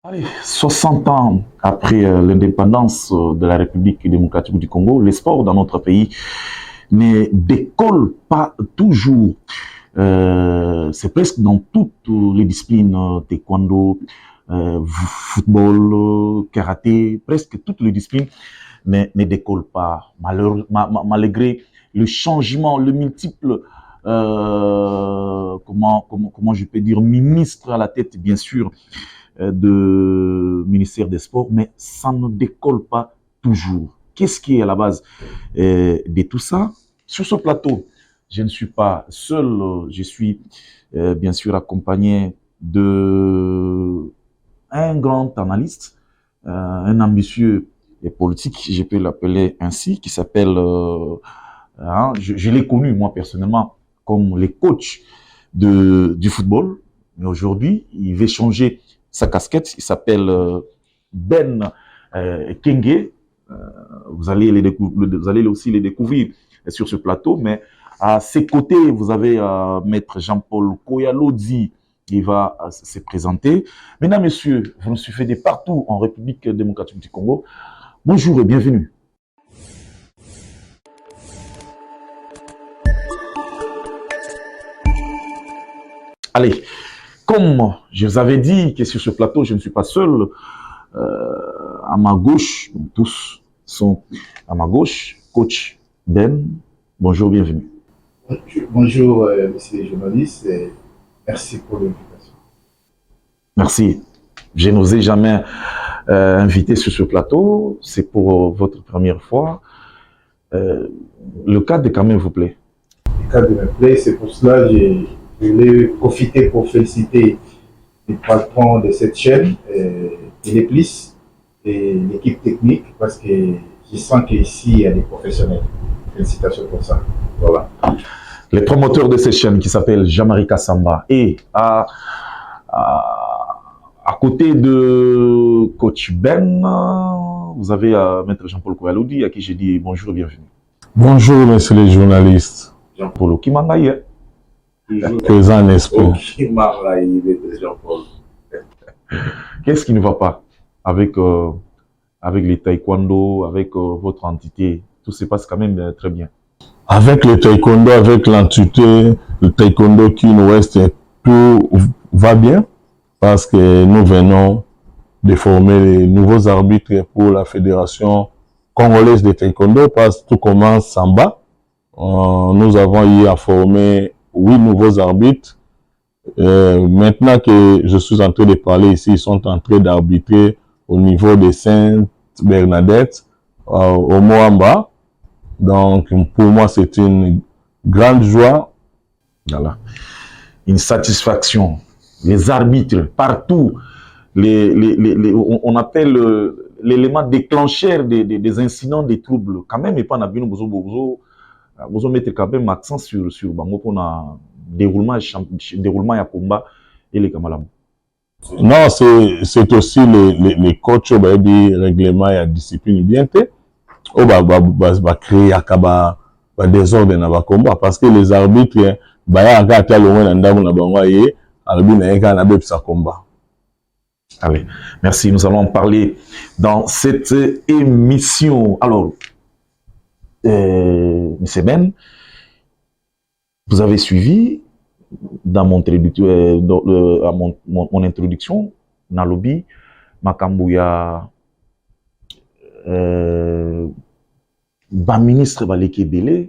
Allez, 60 ans après l'indépendance de la République démocratique du Congo, les sports dans notre pays ne décollent pas toujours. C'est presque dans toutes les disciplines, taekwondo, football, karaté, presque toutes les disciplines ne décollent pas. Malgré le changement, le multiple, comment je peux dire, ministre à la tête, bien sûr, de ministère des Sports, mais ça ne décolle pas toujours. Qu'est-ce qui est à la base de tout ça? Sur ce plateau, je ne suis pas seul, je suis bien sûr accompagné de un grand analyste, un ambitieux et politique, je peux l'appeler ainsi, qui s'appelle, je l'ai connu moi personnellement comme les coachs du football, mais aujourd'hui, il veut changer sa casquette, il s'appelle Ben Kenge. Vous allez aussi les découvrir sur ce plateau, mais à ses côtés, vous avez Maître Jean-Paul Koyalodi qui va se présenter. Mesdames, Messieurs, vous nous suivez de partout en République démocratique du Congo. Bonjour et bienvenue. Allez, comme je vous avais dit que sur ce plateau, je ne suis pas seul. À ma gauche, donc tous sont à ma gauche. Coach Ben, bonjour, bienvenue. Bonjour, monsieur les journalistes, et merci pour l'invitation. Merci. Je n'osais jamais inviter sur ce plateau. C'est pour votre première fois. Le cadre quand même vous plaît? Le cadre me plaît, c'est pour cela que je voulais profiter pour féliciter les patrons de cette chaîne, Téléplice et l'équipe technique, parce que je sens qu'ici, il y a des professionnels. Félicitations pour ça. Voilà. Les promoteurs de cette chaîne qui s'appelle Jean-Marie Kassamba et à côté de coach Ben, vous avez Maître Jean-Paul Koyalodi à qui j'ai dit bonjour et bienvenue. Bonjour, messieurs les journalistes. Jean-Paul Okimangaye. Présent en esprit. Qu'est-ce qui ne va pas avec les taekwondo, avec votre entité? Tout se passe quand même très bien. Avec le taekwondo, avec l'entité, le taekwondo qui nous reste, tout va bien parce que nous venons de former les nouveaux arbitres pour la Fédération congolaise de taekwondo parce que tout commence en bas. Nous avons eu à former 8 nouveaux arbitres. Maintenant que je suis en train de parler ici, ils sont en train d'arbitrer au niveau de Sainte-Bernadette, au Moamba. Donc, pour moi, c'est une grande joie. Voilà. Une satisfaction. Les arbitres, partout, on appelle l'élément déclencheur des incidents, des troubles. Quand même, et pas Nabino Bozo mettre quand même accent sur Bango pour un déroulement à combat et les Kamalam. Non, c'est aussi les coachs, règlement et discipline bien fait. Créer un désordre dans le combat parce que les arbitres, Allez, merci. Nous allons en parler dans cette émission. Alors, M. Ben, vous avez suivi dans mon introduction, Nalobi, Makambouya, ministre Baleke Bele,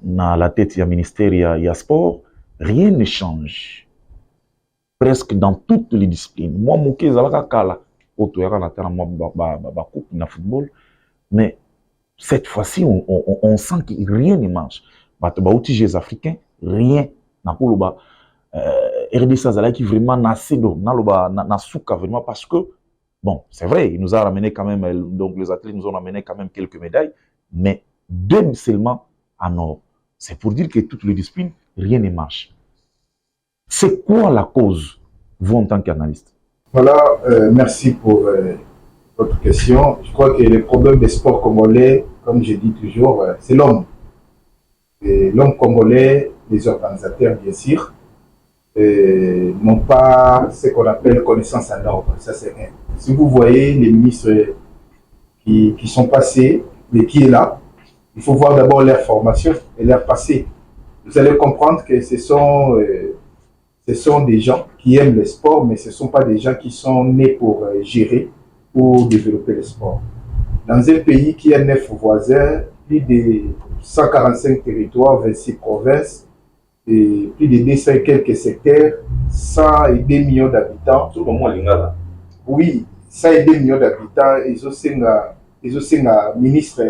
dans la tête du ministère, il y a sport, rien ne change. Presque dans toutes les disciplines. Moi, je suis football, mais cette fois-ci, on sent que rien ne marche. Les Africains, rien. RDC qui vraiment nassé vraiment parce que, bon, c'est vrai, il nous a ramené quand même, donc les athlètes nous ont ramené quand même quelques médailles, mais 2 seulement en or. C'est pour dire que toutes les disciplines, rien ne marche. C'est quoi la cause, vous en tant qu'analyste? Voilà, merci pour votre question. Je crois que le problème des sports congolais, comme je dis toujours, c'est l'homme. L'homme congolais, les organisateurs, bien sûr, n'ont pas ce qu'on appelle connaissance en ordre. Ça, c'est rien. Si vous voyez les ministres qui sont passés, et qui est là, il faut voir d'abord leur formation et leur passé. Vous allez comprendre que ce sont des gens qui aiment le sport, mais ce ne sont pas des gens qui sont nés pour gérer ou développer le sport. Dans un pays qui a 9 voisins, plus de 145 territoires, 26 provinces, et plus de 200 et quelques secteurs, 102 millions d'habitants. Tout le monde est là. Oui, 102 millions d'habitants, ils ont un ministre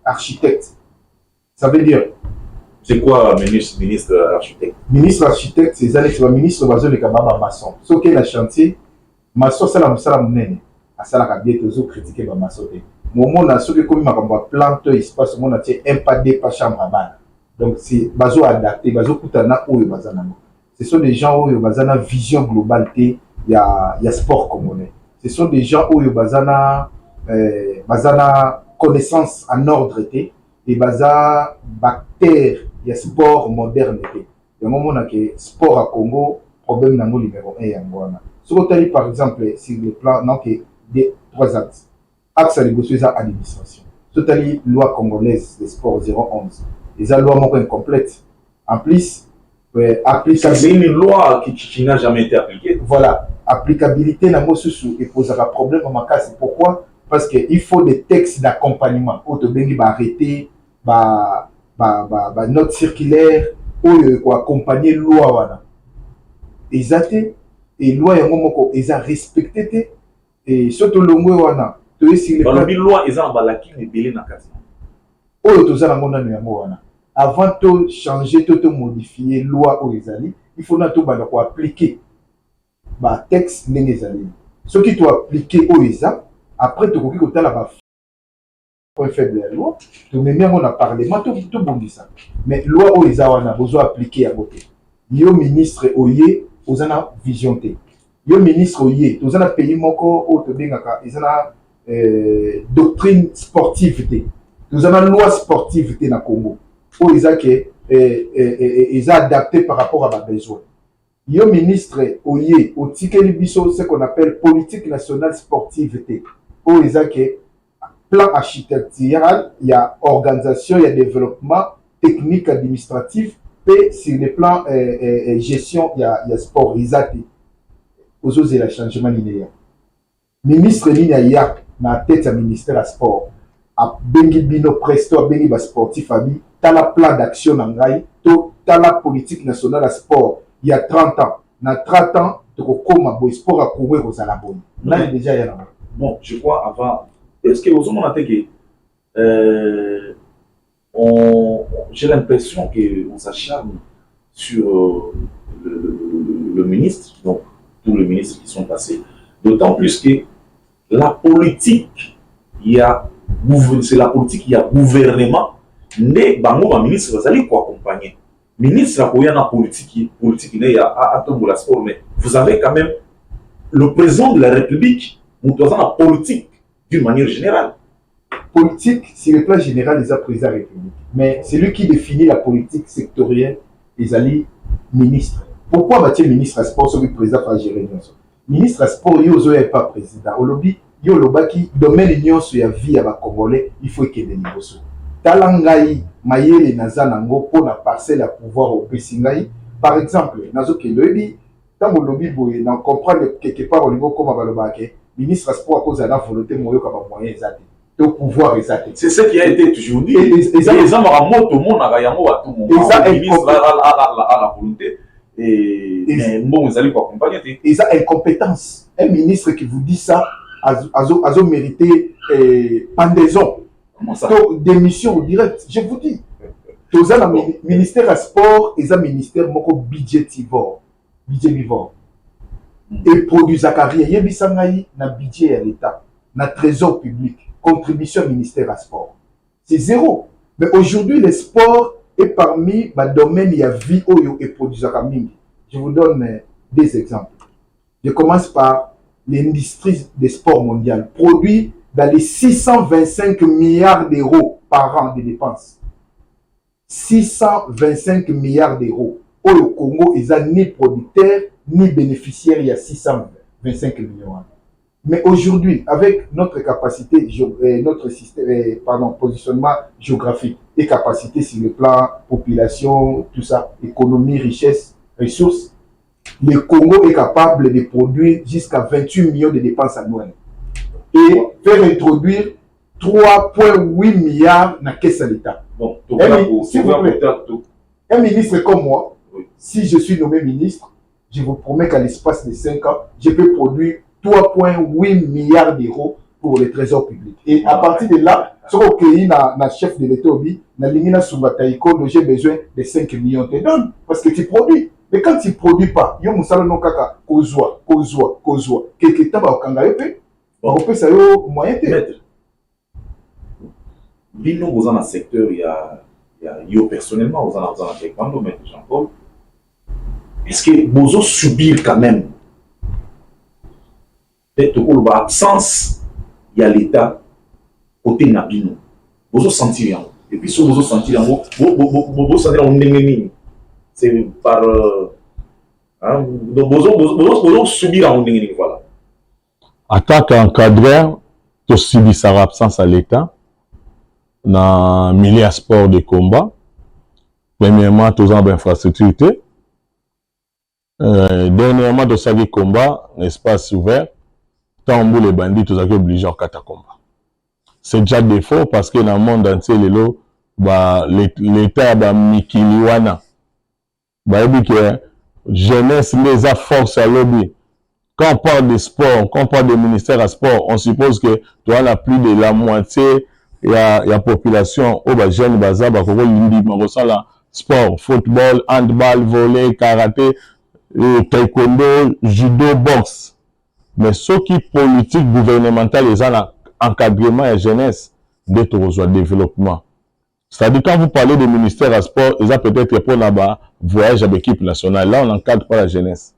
architecte. Ça veut dire. C'est quoi ministre architecte? Ministre architecte, c'est un ministre de la maçon. Ce qui est le chantier, maçon, c'est la monnaie. À ça, la bien, toujours critiquer la maçon. Moment là, ceux qui comme ma plante, espace, mon a un pas de pas chambre à balle. Donc, c'est bazo adapté, bazo kutana ou bazana. Ce sont des gens où ils ont vision globalité, il y a sport congolais. Ce sont des gens où ils ont connaissance en ordre et baza bactère, il y a sport moderne. Il y a un moment que sport à Congo, problème dans le numéro 1 en ce que par exemple, sur le plan, non, des 3 axes. Axe à négocier ça administration. Totally loi congolaise des sports 011. Les lois sont incomplètes. En plus, c'est une loi qui n'a jamais été appliquée. Voilà, applicabilité n'a pas sous et pose un problème à ma cas. C'est pourquoi? Parce qu'il faut des textes d'accompagnement. Autobengi va arrêter, note circulaire, ou accompagner loi. Exacté. Et loi ils ont respecté. Et surtout le mot wana. La loi est en balaki mais belé na kasi. Avant de changer, de modifier loi ou les il faut appliquer le texte les alliés. Ce qui doit appliquer au ESA, après tu as la point faible de la loi, tu mets bien au parlement, tout bon dit ça. Mais loi au ESA, on a besoin d'appliquer à côté. Yo ministre Oye, vous avez vision T. Yo ministre Oye, vous avez pays moko au Tobengaka, ils ont doctrine sportive. Nous avons une loi sportive dans le Congo. Ils ont adapté par rapport à mes besoins. Le ministre Oye, au Tikeli Bisso, ce qu'on appelle politique nationale sportive. Ils ont plan architectural, il y a organisation, il y a développement technique administratif, et sur le plan gestion, il y a sport. Ils ont osé le changement linéaire. Ministre Nina na tête du ministère du sport. A bengi bino presto a bengi ba sportif abi tala plan d'action nangai to tala politique nationale à sport il y a 30 ans na 30 ans to koma boy sport a Congo ko za la bonne là déjà ya na bon je crois avant est-ce que vous avez j'ai l'impression qu'on s'acharne sur le ministre, donc tous les ministres qui sont passés, d'autant plus que la politique, c'est la politique, il y a gouvernement, mais bango ministre vous allez quoi accompagner. Ministre il y a politique il y a à la sport, mais vous avez quand même le président de la République, nous avons la politique d'une manière générale. Politique, c'est le plan général des présidents de la République. Mais c'est lui qui définit la politique sectorielle des alliés ministres. Pourquoi va-t-il ministre à sport sur le président va gérer ça? Ministre à sport, il n'y a pas président. Au lobby, il y a le baki, domaine l'union sur la vie à Congolais, il faut qu'il y ait des niveaux. Talangaï, Mayele Nazanango, pour la parcelle à pouvoir au Bessingaï. Par exemple, Nazo Kelobi, dans le lobby, on comprend quelque part au niveau comme à Balobake, ministre à sport à cause de la volonté, moyen comme moyen exact. De pouvoir exact. C'est ce qui a été toujours dit. Les gens ont tout le monde à le ministre à la volonté. Et bon, vous allez pas accompagner. Et ça, incompétence. Un ministre qui vous dit ça, a mérité pendaison. Comment ça? Démission directe. Je vous dis. Le ministère à sport et un ministère budgétivore. Et produit Zakaria, il y a un budget à l'État, un trésor public, contribution au ministère à sport. C'est zéro. Mais aujourd'hui, le sport est parmi les domaines où il y a vie et produit Zakaria. Je vous donne des exemples. Je commence par l'industrie des sports mondial, produit dans les 625 milliards d'euros par an de dépenses. 625 milliards d'euros. au Congo, ils n'ont ni producteur, ni bénéficiaire, il y a 625 millions. Mais aujourd'hui, avec notre capacité, notre système, positionnement géographique et capacité sur le plan population, tout ça, économie, richesse, ressources, le Congo est capable de produire jusqu'à 28 millions de dépenses annuelles et faire introduire 3,8 milliards dans la caisse de l'État. Bon, un ministre comme moi, si je suis nommé ministre, je vous promets qu'à l'espace de 5 ans, je peux produire 3,8 milliards d'euros pour le trésor public. Et à partir de là, ce qu'il y a chef de l'État, j'ai besoin de 5 millions de dollars parce que tu produis. Mais quand tu ne produis pas, il y a un kaka kozwa. Quelque temps, on peut ça moyen de. Bino, vous en a un secteur, il y a yo personnellement, vous en avez un taekwondo, maître Jean-Paul. Est-ce que vous allez subir quand même peut-être l'absence, il y a l'État côté Nabino. Vous allez sentir. Et puis, si vous allez sentir, vous sentir un ennemi. C'est par. Donc, vous allez subir un ennemi. Voilà. Attaque encadrée, tu subis sa absence à l'État dans le milieu sport de combat. Premièrement, tu as une infrastructure. Dernièrement, tu as un combat, un espace ouvert. Tant que les bandits, tu as obligé à faire combat. C'est déjà défaut parce que dans le monde entier, l'État a mikiliwana. Que jeunesse, les a force à lobby. Quand on parle de sport, quand on parle de ministère à sport, on suppose que tu as plus de la moitié de la population au jeune bazar, sport, football, handball, volley, karaté, taekwondo, judo, boxe. Mais ce qui est politique gouvernementale, ils ont encadrement et jeunesse d'être au développement. C'est-à-dire quand vous parlez du ministère à sport, ils ont peut-être pour là-bas voyage avec l'équipe nationale. Là, on n'encadre pas la jeunesse.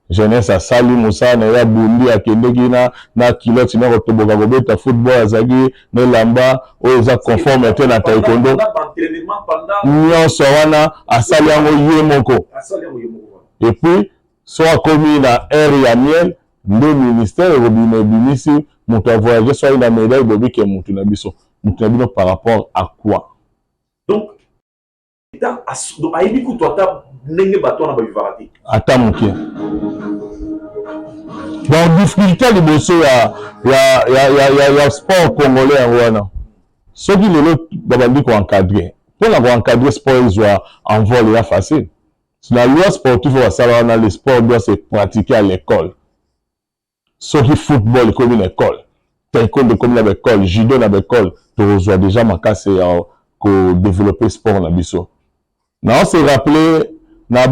Jeunesse à Sali Moussa, na Bundi, à Kendegi, na Kilot, na Rotobogagobe, ta football, à Zagi, na Lamba, où ils ont conforme à taekwondo. Nyon Sawana, à Sali Ango Yemoko. Et puis, soit commis dans Air Yamiel, le ministère Robine Binisi, mon voyagé soit une médaille Bobby qui est mon tunabiso. Mon tunabiso par rapport à quoi? Donc, à Ibikou, toi, tu as n'engé bateau dans Bavivarati. Attends, mon pied. Dans difficulté, il y a sport congolais en Rwanda. Ceux qui le dit qu'on encadrer. Pour l'avoir encadré, sport, ils soient en vol, il y a facile. C'est la loi sportive, on va savoir, le sport doit se pratiquer à l'école. Ceux qui football comme une école, taekwondo comme une école, judo dans l'école, tu reçois déjà ma casse pour développer sport dans biso. Non, c'est rappelé na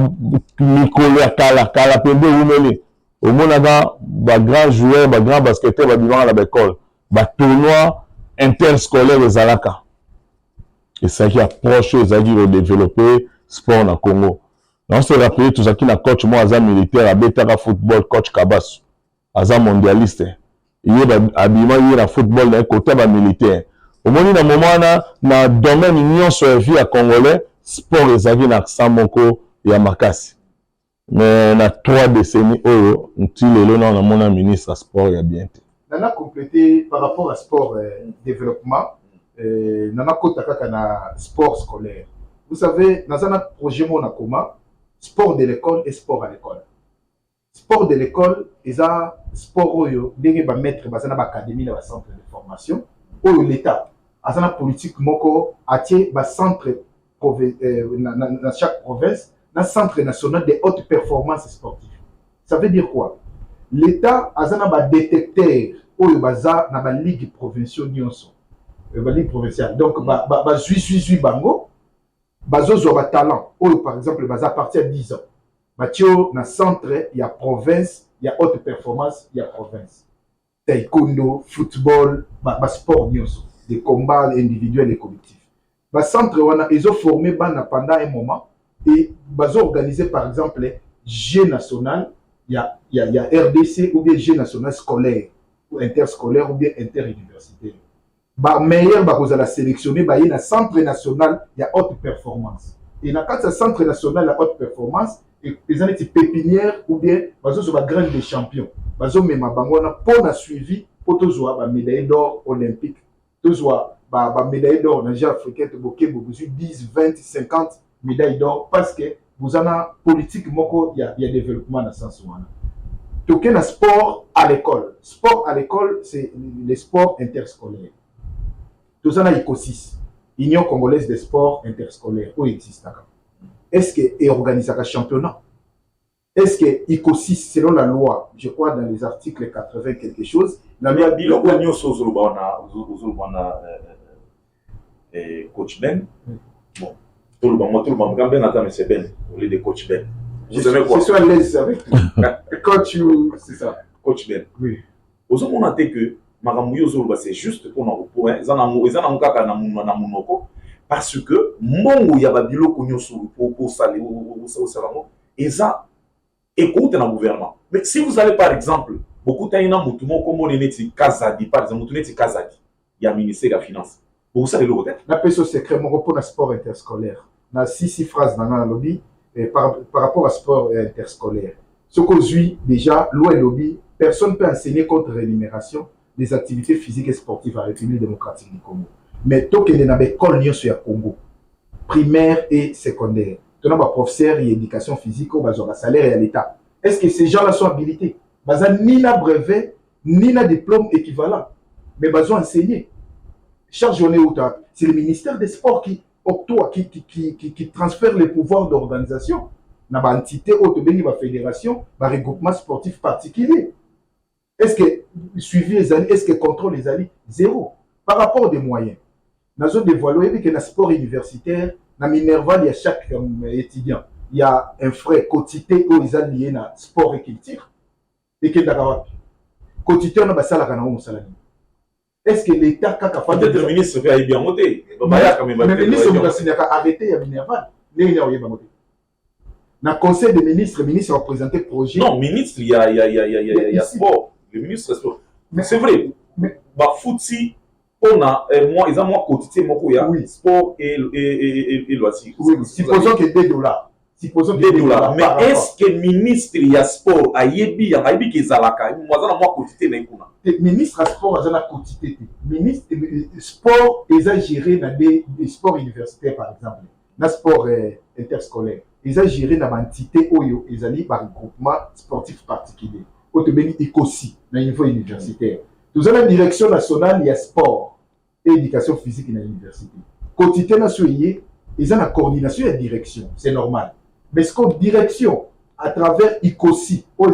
Nicolas Kala pembe umeli. Au moins ba grand joueur, ba grand basketteur ba vivant à l'école, ba tournoi interscolaire aux Alaka. Et ça qui approche les agir de développer sport dans Congo. Non, c'est rappelé tout ça qui na coach moi azam militaire, abetaka football coach Kabas. Aza mondialiste. Il y a habillement, il y a football d'un côté militaire. Au moment dans moment na domaine union sur vie à congolais, sport et avis na Samoko et à Makasi. Mais na 3 décennies euro, il est là dans mon ministre à sport et à bien. On a complété par rapport à sport développement, on a complété na sport scolaire. Vous savez, dans un projet Monakoma, sport de l'école et sport à l'école. Sport de l'école, ils ont sport où ils vont mettre dans l'académie, dans le centre de formation, où l'État, dans la politique, moko attirer un centre dans chaque province, un centre national de haute performance sportive. Ça veut dire quoi? L'État a un détecteur où il y a dans la ligue provinciale, la ligue provinciale. Donc, il bango, il talent, où par exemple, à partir de 10 ans. Dans le centre, il y a province, il y a haute performance, il y a province. Taekwondo, football, sport, des combats individuels et collectifs. Le centre, ils ont formé pendant un moment et ils ont organisé par exemple Jeux national, il y a RDC ou bien Jeux national scolaire, ou interscolaire ou bien interuniversitaire. Meilleur, ils ont sélectionné, il y a un centre national, il y a haute performance. Et dans le centre national de la haute performance, ils ont des pépinières ou bien sur la graine des champions. Ils ont même un suivi pour toujours une médaille d'or olympique. Toujours une médaille d'or dans les Jeux africains, vous avez 10, 20, 50 médailles d'or parce que vous avez une politique, il y a développement dans ce sens. Donc, il y a un sport à l'école. Sport à l'école, c'est les sports interscolaires. Tout ça, il y a Union congolaise des sports interscolaires. Où existe ça? Est-ce qu'il organise un championnat? Est-ce qu'il y a selon la loi, je crois dans les articles 80 quelque chose, la loi dit coach Ben. Bon, tout le monde, Ben, c'est Ben, au lieu de coach Ben. Vous aimez quoi? Je suis à l'aise avec toi. Coach, c'est ça. Coach Ben. Oui. Vous avez noté que c'est juste pour nous, parce que mon ya babilo konyoso pour saler et ça écoute dans le gouvernement. Mais si vous allez par exemple, beaucoup de gens comme on est Kazadi, par exemple, on est Kazadi, il y a le ministère de la Finance. Vous savez le peut-être? La personne secret, mon rapport à sport interscolaire. Dans 6 phrases dans le lobby par rapport à sport interscolaire. Ce qu'on suit déjà, loi et lobby, personne ne peut enseigner contre rémunération des activités physiques et sportives à la République démocratique du Congo. Mais tant qu'il y a des écoles sur le Congo, primaire et secondaire, il y a des professeurs et éducation physique, il y a des salaires et à l'État. Est-ce que ces gens-là sont habilités? Ils n'ont ni un brevet, ni un diplôme équivalent. Mais ils ont enseigné. Chaque journée, c'est le ministère des Sports qui octroie, qui transfère les pouvoirs d'organisation dans l'entité autobénie, la fédération, le regroupement sportif particulier. Est-ce que suivi les alliés, est-ce que contrôle les alliés? Zéro. Par rapport aux moyens, nous avons dévoilé que dans le sport universitaire, dans Minerval, il y a chaque étudiant, il y a un frais quotidien où ils sont liés dans le sport et culture. Et que d'accord, quotidien, on a ça la est-ce que l'État a fait peut-être le ministre fait bien monter. Mais le ministre a arrêté à Minerval. Dans le conseil des ministres, le ministre a présenté le projet. Non, ministre, il y a sport. Le ministre sport. C'est vrai. Bah, fouti, on a, moi, ils ont moi quotidien, moi, sport et loisirs. Oui, supposons que $2. Supposons que $2. Mais est-ce que le ministre, il y a sport, il y a qui est Zalaka, moi, on a moi quotidien, le ministre a sport, il y a quotidien. Le ministre sport, ils ont géré dans des sports universitaires, par exemple, dans le sport interscolaire. Ils ont géré dans l'entité où ils ont un regroupement sportif particulier. Au Tébéni, ICOSI, dans le niveau universitaire. Nous avons la direction nationale, il y a sport et éducation physique dans l'université. Quotidien national, ils ont la coordination et la direction, c'est normal. Mais ce qu'on direction, à travers ICOSI, aux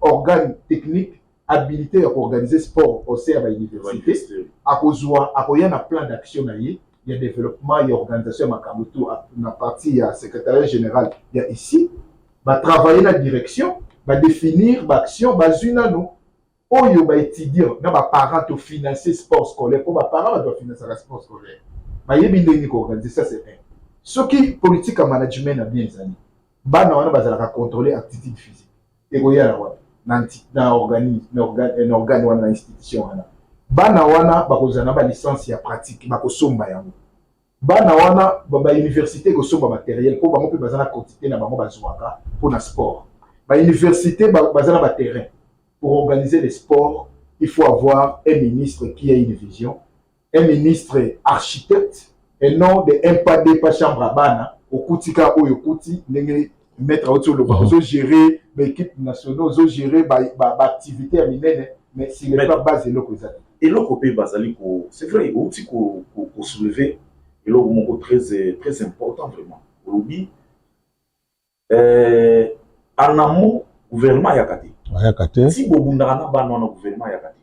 organes techniques habilités à organiser sport au sein de l'université, à cause il y a un plan d'action, il y a développement, il y a organisation, il y a partie, il y a secrétariat général, il y a ici, va travailler la direction, va définir l'action, va une nous. Oyo ba étudiant, na ba parents to financer sport scolaire, pour ba parents doivent financer le sport scolaire. Ba yebi ndeni ko organiser ça c'est un. Ce qui politique en management na bien zani. Ba na wana bazala contrôler activité physique. Et ko yala wa na organe wana institution wana. Ba na wana ba ko zana ba licence ya pratique, ba ko somba yango. Ba na wana ba université ko somba matériel pour ba mo pe bazana quantité na ba mo bazwaka pour na sport. Ba université bazana ba terrain. Pour organiser les sports, il faut avoir un ministre qui a une vision, un ministre architecte, et non de pas chambre à bana, au Koutika ou au Kouti, mettre autour de l'eau, gérer l'équipe nationale, gérer l'activité à Minene, mais s'il n'est pas basé là, et là, côté basali, c'est vrai, il faut soulever, et là, très important vraiment. Aujourd'hui, en amont, gouvernement Yakati. Si vous avez un gouvernement Yakati,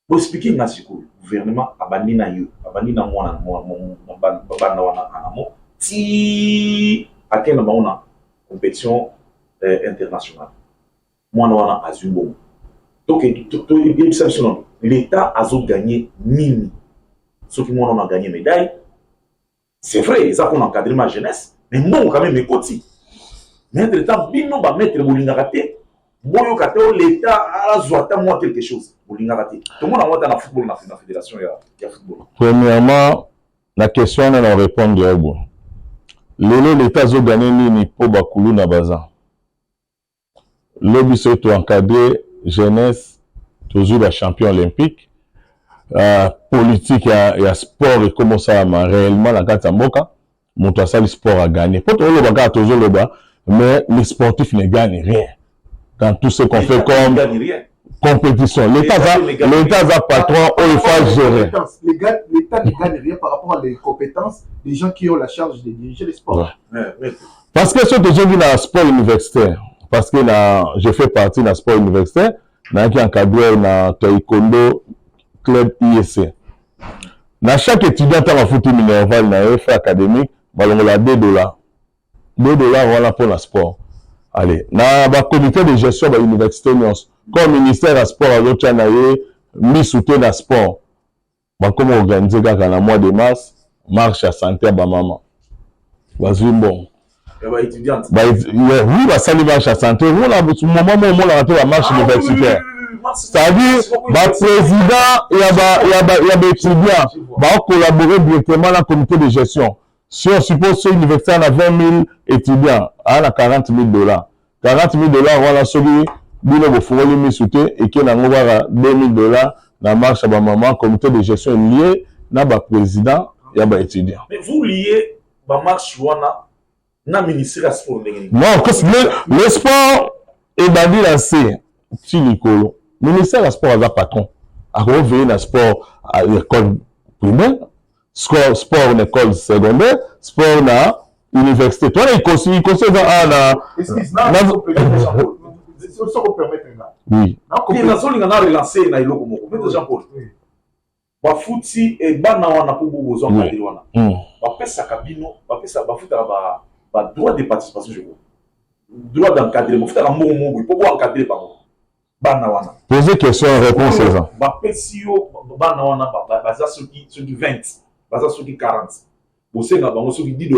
vous expliquez que le gouvernement a banni na yo, a banni na moi si à quel moment compétition internationale. Moi na azumbo. Donc l'État a gagné mini. Ceux qui ont gagné médaille, c'est vrai, ils ont encadré ma jeunesse, mais moi quand même mes côtés. Mais entre-temps, bino va mettre Bolingaraté, Boyo Kateo, l'État a zoata moi quelque chose. Bolingaraté. Tout le monde a voté dans le football, dans la fédération, il y a football. Premièrement, la question, on la répond de Ebo. l'État a gagné nini pour Bakulu na baza. Lobby surtout encadré jeunesse, toujours la champion olympique. Politique et sport et comment ça réellement la carte Mboka. Mon le sport a gagné. Pour tout le monde toujours le bas, mais les sportifs ne gagnent rien. Dans tout ce qu'on fait comme compétition. L'État va patron, il faut gérer. L'État ne gagne rien par rapport à les compétences des gens qui ont la charge de diriger les sports. Ouais. Parce que ce que j'ai vu dans le sport universitaire, parce que je fais partie d'un sport universitaire, dans qui encadré dans Taekwondo club ISC. Dans chaque étudiant dans la foot minerval dans l'effet académique, on a $2. $2 voilà pour le sport. Allez, dans le comité de gestion de l'université, comme ministère du sport, on a mis soutien dans le sport. Comment organiser dans le mois de mars, marche à santé à maman. Vas-y, bon. Oui, ça marche à santé. Vous, là, au moment où on a raté la marche universitaire. C'est-à-dire, le président et les étudiants vont collaborer directement dans le comité de gestion. Si on suppose que l'université a 20 000 étudiants, elle a $40 000. $40 000, voilà celui qui a fait et qui a $2 000 dans la marche à la maman, comité de gestion lié dans le président et les étudiants. Mais vous liez la marche dans le ministère du sport? Non, le sport est bandit lancé. Le ministère du sport a un patron. A revenir dans le sport à l'école primaire, sport en école secondaire, sport dans l'université. Toi, il conseille dans Excuse, ça vous permet oui. Il y a relancé na iloko moko. Mais Jean-Paul. Ba futi et bana wana pour besoin de wana. Ba pesa kabino, ba pesa ba futa ba droit de participation je vois. Droit d'encadrement, futa ka mbongo mbongo, pour encadrer ba bana wana. Poser question réponse c'est ça. Ba pesio bana wana ba za ceux qui 20, ba za ceux qui 40. Bosenga bango ceux qui $10.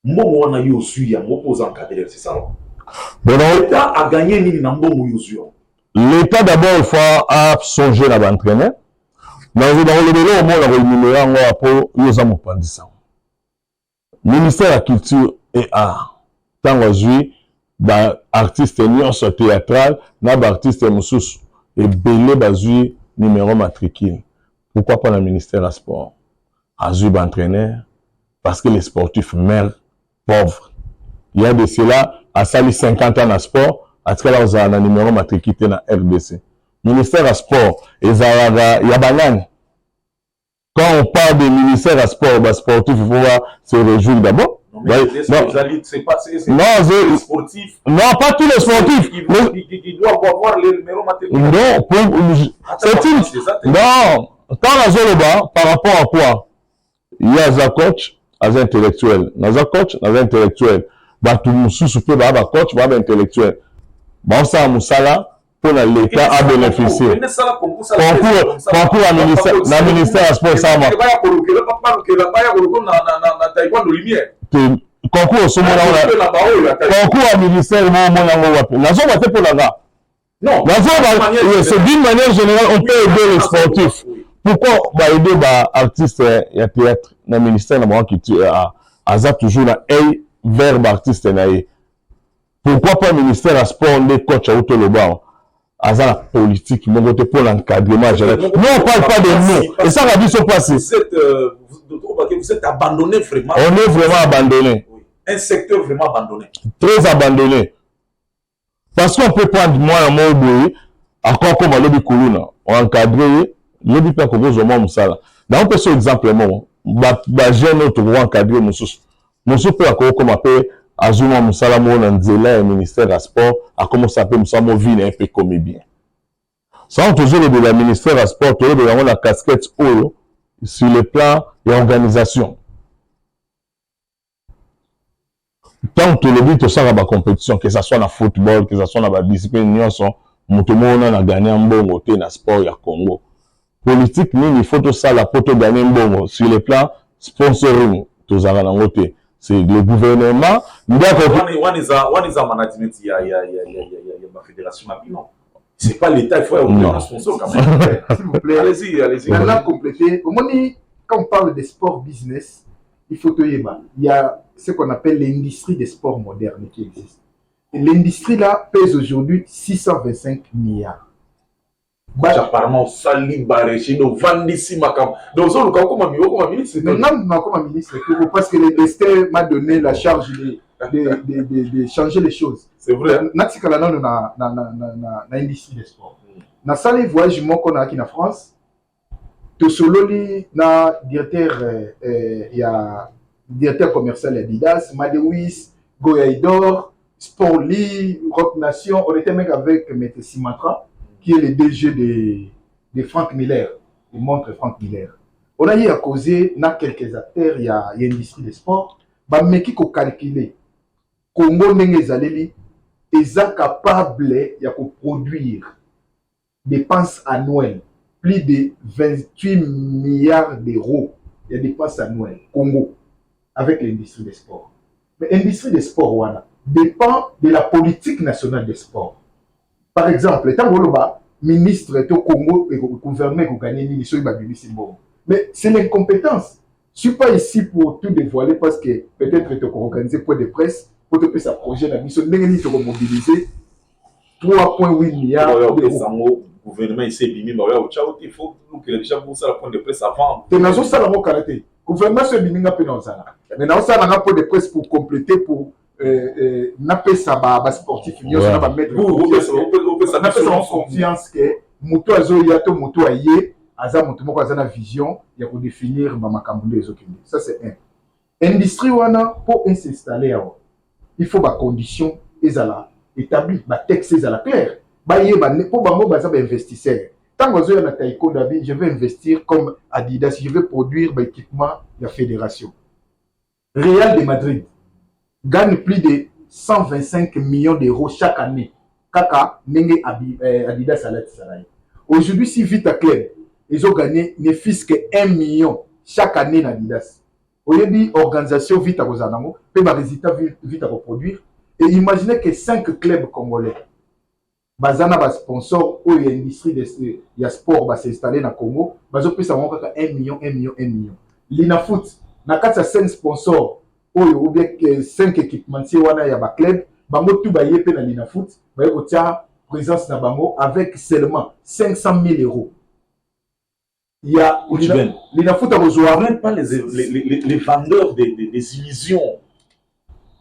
Mbongo wana yo suya ngo pose encadrer, c'est ça. Bon, l'État a gagné nini na mbongo yo suya. L'État d'abord il faut songer à l'entraîner. Dans le développement, on a rémunéré en rapport aux hommes pandissants. Ministère de la Culture et Art. Tant aujourd'hui, artistes et théâtral, artistes et belé basé numéro matricule. Pourquoi pas le ministère du Sport? Azub entraîneur, parce que les sportifs meurent pauvres. Il y a de cela, à sali 50 ans dans le sport, à ce que là, on a un numéro matricule dans RDC. Ministère du Sport, il y a banane. Quand on parle du ministère du Sport, les sportifs, il faut se réjouir d'abord. C'est pas les sportifs. Non, pas tous les sportifs. Qui doivent avoir le numéro matricule. Non, quand on a le bas, par rapport à quoi? Il y a un coach, un intellectuel. Dans un coach, un intellectuel. Tout le monde peut avoir un coach, un intellectuel. Bon, ça, Moussala, pour l'État à bénéficier. Concours à ministère du Sport, ça va. Concours au sommet, concours à ministère du Sport, non, c'est d'une manière générale, on peut aider les sportifs. Pourquoi on va aider les artistes et théâtre dans le ministère de la Culture à toujours vers l'artiste? Pourquoi pas le ministère du Sport, les coachs à Outoloba, à la politique, pour l'encadrement? Nous, on ne parle pas de nous. Et ça va bien se passer. Vous êtes abandonné vraiment. On est vraiment abandonné. Un secteur vraiment abandonné. Très abandonné. Parce qu'on peut prendre moi un mot oublié, encore comme à l'objet Koulouna, on encadre, l'objet pas qu'on pose au moins Moussala. Dans un peu ce exemple, bah, j'ai notre droit encadré, Moussou peut encore comme appelé, Azuma Moussala, mon Nzela, le ministère du Sport, a commencé à appeler Moussa Movine un peu comme bien. Ça, on toujours de la ministère du Sport, toujours de la casquette haut, sur le plan et organisation. Tant que le but de ça la compétition, que ce soit dans le football, que ce soit dans la discipline, nous avons gagné un bon côté dans le sport au Congo. Politique, il faut tout ça la pour gagner un bon sur le plan sponsoring, tout ça dans le côté. C'est le gouvernement. One is a management, il y a ma fédération. Non. C'est pas l'État, il faut un sponsor quand même. S'il vous plaît. Allez-y. Maintenant, compléter. Au moment quand on parle des sports business, il faut te dire, il y a ce qu'on appelle l'industrie des sports modernes qui existe. Et l'industrie là pèse aujourd'hui 625 milliards. Apparemment, Salim Barechino, Vandissi Makam. Donc, ça, comme ministre. Non, comme ministre, parce que le destin m'a donné la charge de changer les choses. C'est vrai. Natikala non na industrie des sports. Na sali voyage mon qu'on a qui en France. To sololi na directeur il y a directeur commercial Adidas, Madewis, Goyaidor, Sportly, Rock Nation. On était même avec M. Simatra, qui est le DG de Frank Miller, il montre Frank Miller. On a eu à causer, dans quelques acteurs, il y a l'industrie des sports, mais qui a calculé, Congo Nengezaleli, ils sont capables de produire des dépenses annuelles, plus de 28 milliards d'euros, il y a des dépenses annuelles, Congo, avec l'industrie des sports. Mais l'industrie des sports, voilà, dépend de la politique nationale des sports. Par exemple, tant que le ministre du Congo et le gouvernement qui gagne l'émission, mais c'est l'incompétence. Je ne suis pas ici pour tout dévoiler parce que peut-être tu as organisé point de presse pour te faire projet la mission. Mais tu as mobilisé 3,8 milliards d'euros. Le gouvernement ici, il faut que les gens puissent faire point de presse avant. Tu n'as pas ça dans mon caractère. Le gouvernement se bimine un peu dans ça. Mais dans ça, on a un point de presse pour compléter, pour napé ça ba sportif on va mettre confiance que moto azo yato moto aye aza moto moko aza na vision ya ko définir ba makambo les autres. Ça c'est un. Industrie wana pour s'installer il faut ba conditions ezala établi ba texte ezala clair ba ye ba pour bango ba za ba investisseur tant que zo ya na taekwondo je vais investir comme Adidas, je vais produire ba équipement de la fédération. Real de Madrid gagne plus de 125 millions d'euros chaque année. Kaka, Nenge Adidas Salat. Aujourd'hui, si Vita Club, ils ont gagné ne fût que 1 million chaque année dans Adidas. Aujourd'hui, organisation Vita Kozanamo, peut ma résultat Vita produire. Et imaginez que 5 clubs congolais, Bazana va sponsor ou l'industrie de sport va s'installer dans le Congo, Bazo peut savoir 1 million. L'Inafoot, n'a qu'à 5 sponsors. Ou bien 5 équipementiers wana ya ba club bango tout ba yé pe na l'Inafoot ba ko tia présence na bango avec seulement 500 000 euros. Il y a l'Inafoot a besoin même pas les vendeurs des illusions.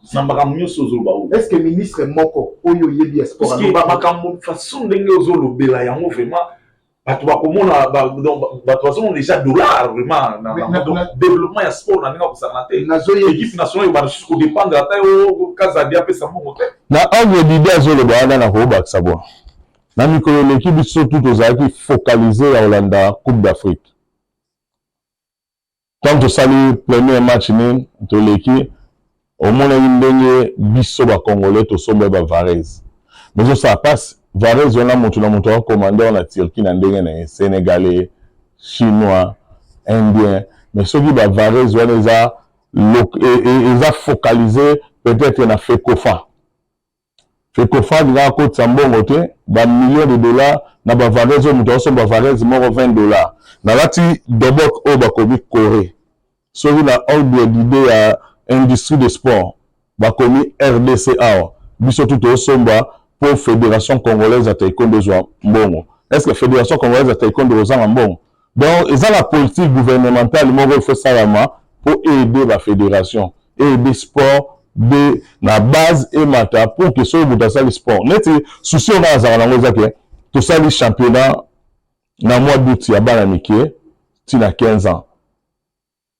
Est-ce que le ministre Moko oyo yebi sport parce que makambo façon ndenge ozolo bela yango vraiment bato bakomona déjà dollar vraiment na développement ya sport na ndenge kozala te équipe nationale ba jusqu'au dépendre ata o Kazadia pesa mbongo te na ordre d'idée azoloba wana na kobakisa bo na mikolo leki biso tout ozalaki focalisé ya Hollanda Coupe d'Afrique tant tosali premier match nini toleki omonaki ndenge biso bacongolais tosomba bavarese mais so ça passe varese wana moto na moto akommande na Turquie na ndenge na sénégalais chinois indien mais soki bavarese wana eza focalisé peut-être na fekofa dinga akotisa mbongo te bamillion de dollars na bavarese oyo moto akosomba bavarese moko $20 nalati dobok oyo bakomi Corée soki na ordre d'idée ya industrie de sport bakomi RDCA biso tout osomba pour fédération congolaise de taekwondo zwa mbongo est-ce que fédération congolaise de taekwondo ozanga mbongo donc eza la politique gouvernementale moko fait salama pour aider la fédération aider sport de la base et mata pour que soki moto asali sport neti souci oyo azala nango eza ke tosali championnat na mois d'août ya bana mike ntina 15 ans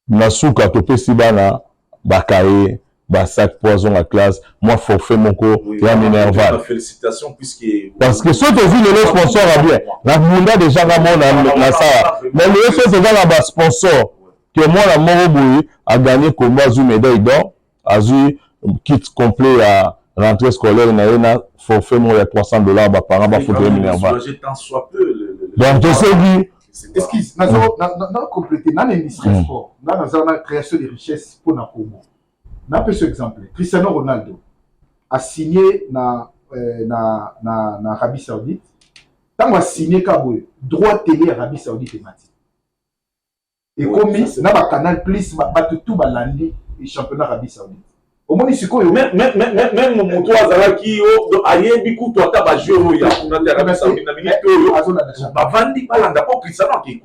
na suka topesi bana bakaye basac poison à classe moi forfait moko ya minerval félicitations puisque parce que ceux qui vu le sponsor a bien la munda déjà na ça mais le fait c'est dans la sponsor que moi la moko boui a gagné combat zu médaille d'or a eu kit complet à rentrée scolaire na forfait moi ya $300 ba parents ba foutre minerval donc tu sais dit excuse na compléter na l'industrie sport na la création de richesses pour na Congo. Na peu ce exemple, Cristiano Ronaldo a signé na Arabie Saoudite. Tant a signé droit télé Arabie Saoudite et Mati. Et comme na ba Canal Plus ba tout balandi et championnat Arabie Saoudite. Au moins ici quoi même mon toi Zalaki ayebi ku toi ta ba jouer ya na Arabie Saoudite na minute yo ba vandi balanda pas Cristiano qui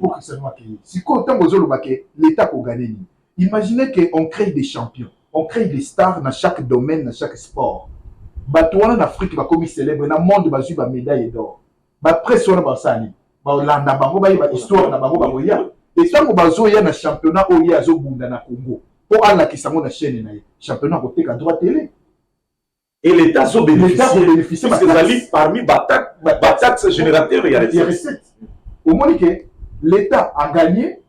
si quoi tant bozolo ba ke l'état ko gagner. Imaginez que on crée des champions, on crée des stars dans chaque domaine, dans chaque sport. Batouana en Afrique va comme célèbre dans monde ba ba médaille d'or. Ba presse on ba sani. Ba landa bango ba histoire na bango ba ya. Et ça on ba zo ya na championnat o ya zo bunda na Congo. Pour aller qui s'amène la chaîne na championnat côté à droite télé. Et l'État zo bénéficie parce que Zali parmi Batak générateur il y a des recettes. Au moins que l'État a gagné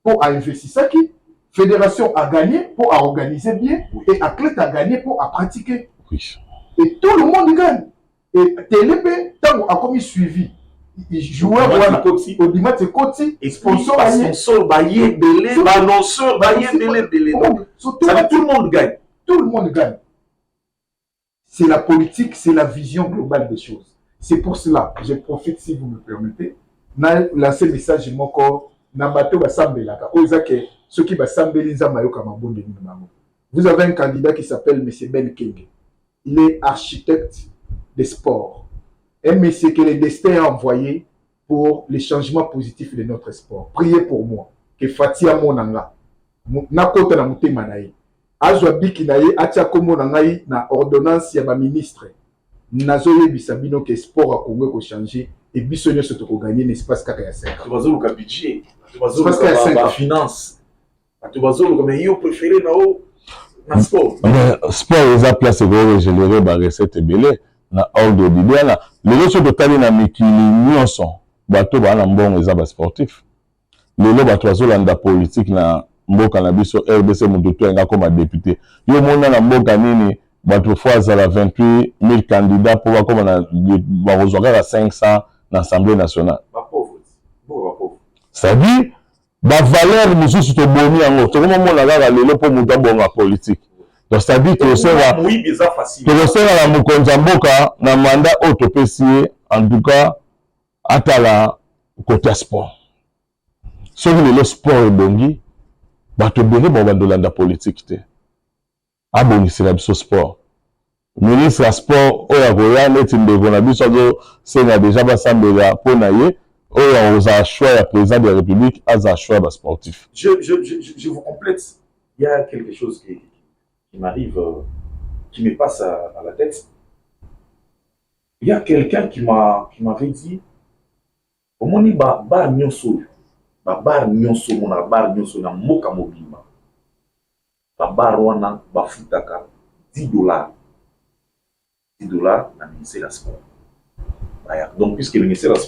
pour investir ça qui fédération a gagné pour organiser bien et athlète a gagné pour pratiquer. Oui. Et tout le monde gagne. Et TLP, tant a commis suivi. Joueur au Dimat Koti, sponsor baillé belé, annonceur baillé belé. Tout le monde gagne. Tout le monde gagne. C'est la politique, c'est la vision globale des choses. C'est pour cela, je profite si vous me permettez, na lancer message mon corps, na bateau basambelaka. Ozake, ceux qui basambeliza mayoka mabonde ni maman. Vous avez un candidat qui s'appelle M. Ben King. Il est architecte des sports. Un monsieur que le destin a envoyé pour les changements positifs de notre sport. Priez pour moi. Que Fatia Monanga. Na kota na mutema na ye. Azwa biki na ye atia komo na ngai na ordonnance ya ba ministre. Nazo yebisa bino que sport a Congo ko changer et biso nyoso to ko gagner l'espace kaka ya 5 ans. Tu vas au budget. Tu vas au finance. Tu vas au comme yo préféré na o na sport. Sport eza place ko générer ba recette belé. Na ordre bibiana lelo so totali na mikili nyonso bato bana mbongo eza ba sportif lelo bato azolanda politique na mboka na biso RDC mututu nga koma député yo mona na mboka nini bato fois za la 28000 candidats pour bakoma na bazwaka 500 na assemblée nationale ba pauvre ça dit ba valeur mususu to boni yango to koma mona kaka lelo po mutu abonga politique. Donc, c'est-à-dire que c'est la Mukonza Mboka, na mandat autopécie, en tout cas, à la côté sport. Si le sport est bon, bah, tu bénis bon de la politique. Ah bon, c'est la sport. Ministre de sport, il y a rien, il y a déjà pas semblé pour naïe, il y a choix, le président de la République, il y a choix sportif. Je vous complète. Il y a quelque chose qui m'arrive, qui me passe à la tête. Il y a quelqu'un qui m'avait dit, au moni bar nyonso na bar nyonso na moka mobimba. Bar wana bafutaka $10 na ministère de sport. Donc puisque le ministère de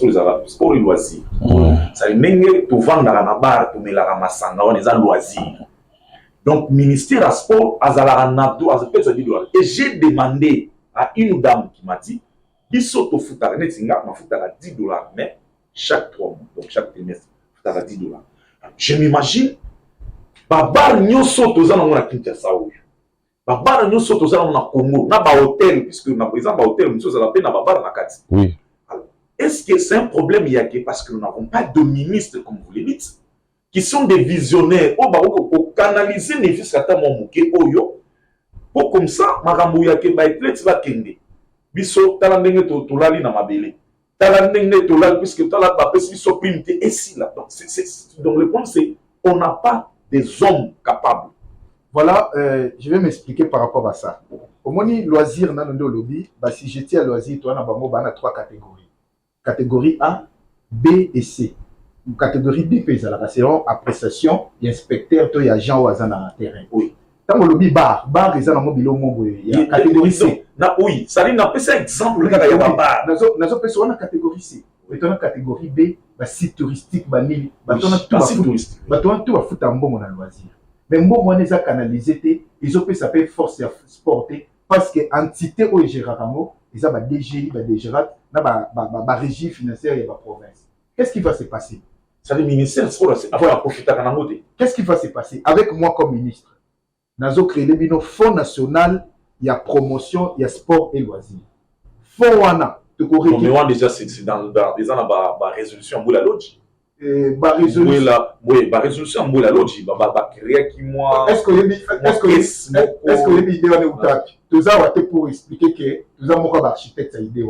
sport est loisir. Ça veut dire que tu vends na bar, tu mets la masanga, on est à loisir. Donc, ministère à sport, et j'ai demandé à une dame qui m'a dit, Bisoto futara, ma futara $10, mais chaque 3 mois, donc chaque trimestre, futara $10. Je m'imagine, babar nyoso tozana mona Kinshasa oyo. Babar nyoso tozana mona Congo, na ba hôtel, puisque na président ba hôtel, monsieur ça l'appelle na babar na kati. Oui. Alors, est-ce que c'est un problème il y a que parce que nous n'avons pas de ministre, comme vous le dites, qui sont des visionnaires, pour canaliser les fils à oyo, pour comme ça, marambo ya ke ba athlète va kende. Biso talandenge to tolali na mabele. Talandenge tolali puisque tala ba pesi biso primité et si là. Donc le point c'est on n'a pas des hommes capables. Voilà, je vais m'expliquer par rapport à ça. Au moni loisir na ndo lobby, bah si j'étais à loisir toi na bango ba na 3 catégories. Catégorie A, B et C. Catégorie B, c'est appréciation, inspecteur, et agent ou agent dans le terrain. Oui. Tant que le bar, ils ont un mobile au monde. Il y a catégorie C. Oui, ça dit, n'a pas ça exemple, il y a un bar. Nous avons une catégorie C. Nous avons une catégorie B, site touristique, banil, tout à foutre en bon dans le loisir. Mais moi, on les a canalisés, ils ont fait ça fait force sport, parce que entité où ils gèrent, ils ont des DGI, des DGRAT, des régie financière et des provinces. Qu'est-ce qui va se passer? Ça veut dire ministère Qu'est-ce qui va se passer avec moi comme ministre? Nous avons créé le Fonds national, il y a promotion, il y a sport et loisirs. Fonds wana, déjà c'est dans des ans la résolution pour la lodge. résolution. Oui, résolution, moi, la logique, créer qui moi. Est-ce que l'idée est utile? Tout ça, pour expliquer que nous avons un architecte à idée.